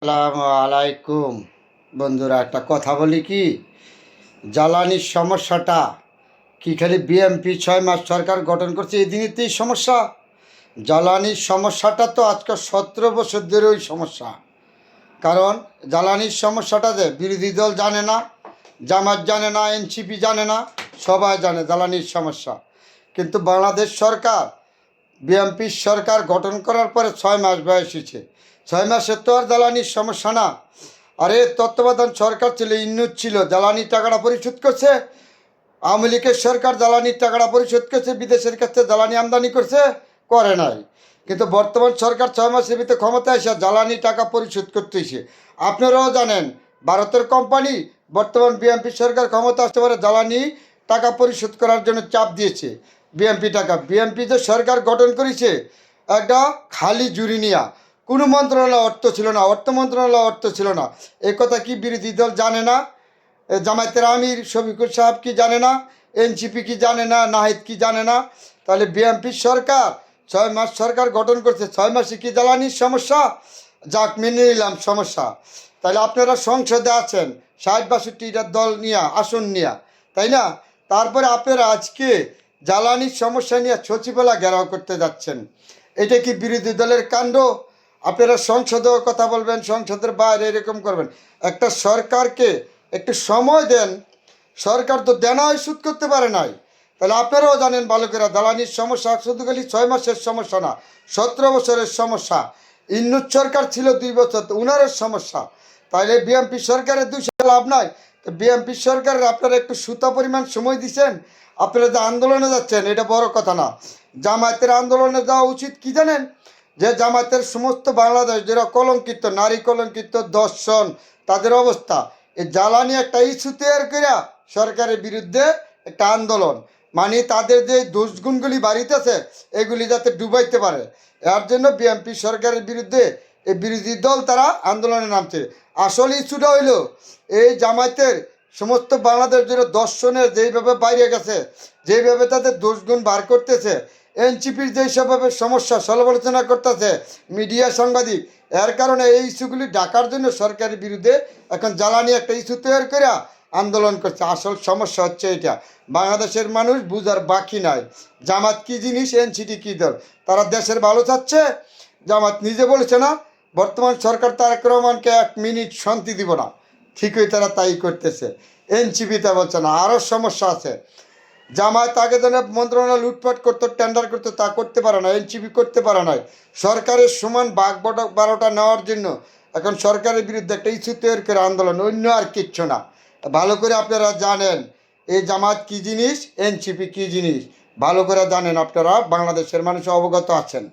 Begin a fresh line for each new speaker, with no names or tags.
আসসালামু আলাইকুম। বন্ধুরা, একটা কথা বলি কি, জ্বালানির সমস্যাটা কি খালি বিএমপি 6 মাস সরকার গঠন করছে এই দিনেতেই সমস্যা? জ্বালানির সমস্যাটা তো আজকে 17 বছর ধরে ওই সমস্যা। কারণ জ্বালানির সমস্যাটা যে বিরোধী দল জানে না, জামাত জানে না, এনসিপি জানে না, সবাই জানে জ্বালানির সমস্যা। কিন্তু বাংলাদেশ সরকার, বিএনপির সরকার গঠন করার পরে 6 মাস বয়স হয়েছে। 6 মাসের তো আর জ্বালানির সমস্যা না। আরে তত্ত্বাবধান সরকার ছিল, ইন্নুস ছিল, জ্বালানির টাকাটা পরিশোধ করছে। আওয়ামী লীগের সরকার জ্বালানির টাকাটা পরিশোধ করছে, বিদেশের কাছে জ্বালানি আমদানি করছে, করে নাই। কিন্তু বর্তমান সরকার 6 মাসের ভিতরে ক্ষমতায় এসে জ্বালানি টাকা পরিশোধ করতেছে। আপনারাও জানেন, ভারতের কোম্পানি বর্তমান বিএনপি সরকার ক্ষমতা আসতে পারে জ্বালানি টাকা পরিশোধ করার জন্য চাপ দিয়েছে। বিএনপি যে সরকার গঠন করেছে একটা খালি জুরি নিয়া, কোনো মন্ত্রণালয় অর্থ ছিল না, অর্থ মন্ত্রণালয় অর্থ ছিল না। এই কথা কি বিরোধী দল জানে না? জামায়াতের আমির শফিকুল সাহেব কি জানে না? এনসিপি কি জানে না? নাহিদ কি জানে না? তাহলে বিএনপির সরকার 6 মাস সরকার গঠন করছে, 6 মাসে কি জ্বালানির সমস্যা? যাক, মেনে নিলাম সমস্যা। তাহলে আপনারা সংসদে আছেন 60-62টা দল নিয়ে, আসন নিয়ে, তাই না? তারপরে আপনারা আজকে জ্বালানির সমস্যা নিয়ে সচিবালয় ঘেরাও করতে যাচ্ছেন। এটা কি বিরোধী দলের কাণ্ড? আপনারা সংসদেও কথা বলবেন, সংসদের বাইরে এরকম করবেন। একটা সরকারকে একটু সময় দেন। সরকার তো দেনাই শোধ করতে পারে নাই। তাহলে আপনারাও জানেন ভালো করে, জ্বালানির সমস্যা শুধু খালি 6 মাসের সমস্যা না, 17 বছরের সমস্যা। ইন্নুস সরকার ছিল 2 বছর, তো উনারের সমস্যা। তাইলে বিএনপি সরকারের দুই লাভ নাই। তো বিএনপি সরকারের আপনারা একটু সুতা পরিমাণ সময় দিচ্ছেন। আপনারা যে আন্দোলনে যাচ্ছেন এটা বড় কথা না। জামায়াতের আন্দোলনে যাওয়া উচিত কি জানেন? যে জামায়াতের সমস্ত বাংলাদেশ যারা কলঙ্কিত, নারী কলঙ্কিত, দর্শন, তাদের অবস্থা, এই জ্বালানি একটা ইস্যু তৈরি করে সরকারের বিরুদ্ধে একটা আন্দোলন, মানে তাদের যে দুষ্গুণগুলি বাড়িতেছে এগুলি যাতে ডুবাইতে পারে, এর জন্য বিএনপি সরকারের বিরুদ্ধে এই বিরোধী দল তারা আন্দোলনে নামছে। আসল ইস্যুটা হইল এই জামায়াতের সমস্ত বাংলাদেশ জুড়ে দর্শনের যেইভাবে বাইরে গেছে, যেইভাবে তাদের দোষগুণ বার করতেছে, এনসিপির যেইসবভাবে সমস্যা সমালোচনা করতেছে মিডিয়া, সাংবাদিক, এর কারণে এই ইস্যুগুলি ডাকার জন্য সরকারের বিরুদ্ধে এখন জ্বালানি একটা ইস্যু তৈরি করে আন্দোলন করছে। আসল সমস্যা হচ্ছে এটা। বাংলাদেশের মানুষ বুঝার বাকি নাই জামাত কী জিনিস, এনসিপি কী দল। তারা দেশের ভালো চাচ্ছে। জামাত নিজে বলেছে না, বর্তমান সরকার তারেক রহমানকে 1 মিনিট শান্তি দিব না, ঠিকই তারা তাই করতেছে। এনসিপি তা বলছে না। আরও সমস্যা আছে। জামায়াত আগে যেন মন্ত্রণালয় লুটপাট করতো, টেন্ডার করতো, তা করতে পারে না, এনসিপি করতে পারে না। সরকারের সমান বাঘ বারোটা নেওয়ার জন্য এখন সরকারের বিরুদ্ধে একটা ইস্যু তৈরি করে আন্দোলন, অন্য আর কিচ্ছু না। ভালো করে আপনারা জানেন এই জামাত কী জিনিস, এনসিপি কী জিনিস, ভালো করে জানেন আপনারা, বাংলাদেশের মানুষ অবগত আছেন।